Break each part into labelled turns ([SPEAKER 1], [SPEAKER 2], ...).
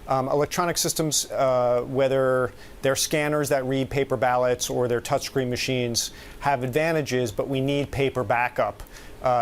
[SPEAKER 1] Electronic systems, whether they're scanners that read paper ballots or they're touchscreen machines, have advantages, but we need paper backup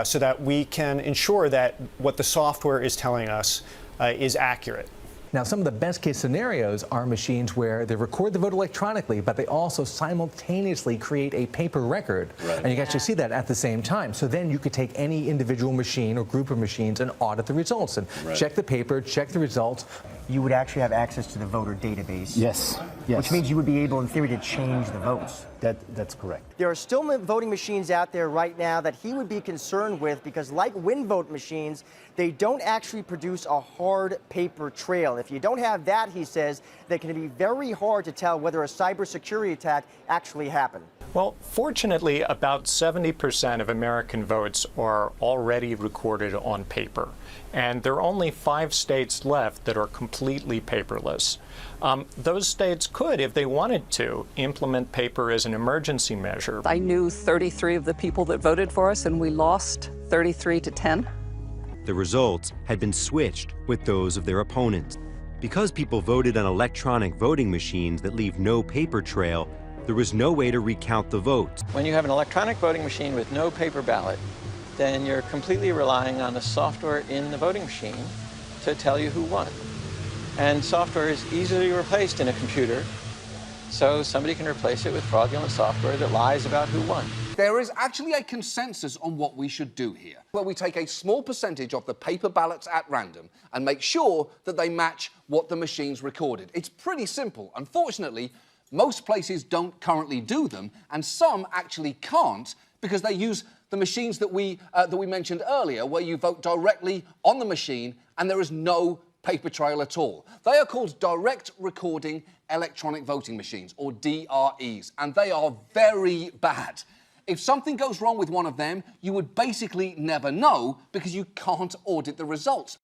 [SPEAKER 1] so that we can ensure that what the software is telling us is accurate.
[SPEAKER 2] Now, some of the best case scenarios are machines where they record the vote electronically, but they also simultaneously create a paper record. Right. And you can actually see that at the same time. So then you could take any individual machine or group of machines and audit the results and check the paper, check the results.
[SPEAKER 3] You would actually have access to the voter database.
[SPEAKER 4] Yes. Yes.
[SPEAKER 3] Which means you would be able, in theory, to change the votes.
[SPEAKER 4] That's correct.
[SPEAKER 3] There are still voting machines out there right now that he would be concerned with because, like WinVote machines, they don't actually produce a hard paper trail. If you don't have that, he says, that can be very hard to tell whether a cybersecurity attack actually happened.
[SPEAKER 5] Well, fortunately, about 70% of American votes are already recorded on paper. And there are only 5 states left that are completely paperless. Those states could, if they wanted to, implement paper as an emergency measure.
[SPEAKER 6] I knew 33 of the people that voted for us, and we lost 33-10.
[SPEAKER 7] The results had been switched with those of their opponents. Because people voted on electronic voting machines that leave no paper trail, there was no way to recount the votes.
[SPEAKER 8] When you have an electronic voting machine with no paper ballot, then you're completely relying on the software in the voting machine to tell you who won. And software is easily replaced in a computer, so somebody can replace it with fraudulent software that lies about who won.
[SPEAKER 9] There is actually a consensus on what we should do here, where we take a small percentage of the paper ballots at random and make sure that they match what the machines recorded. It's pretty simple. Unfortunately, most places don't currently do them, and some actually can't because they use the machines that we mentioned earlier, where you vote directly on the machine and there is no paper trail at all. They are called direct recording electronic voting machines, or DREs, and they are very bad. If something goes wrong with one of them, you would basically never know because you can't audit the results.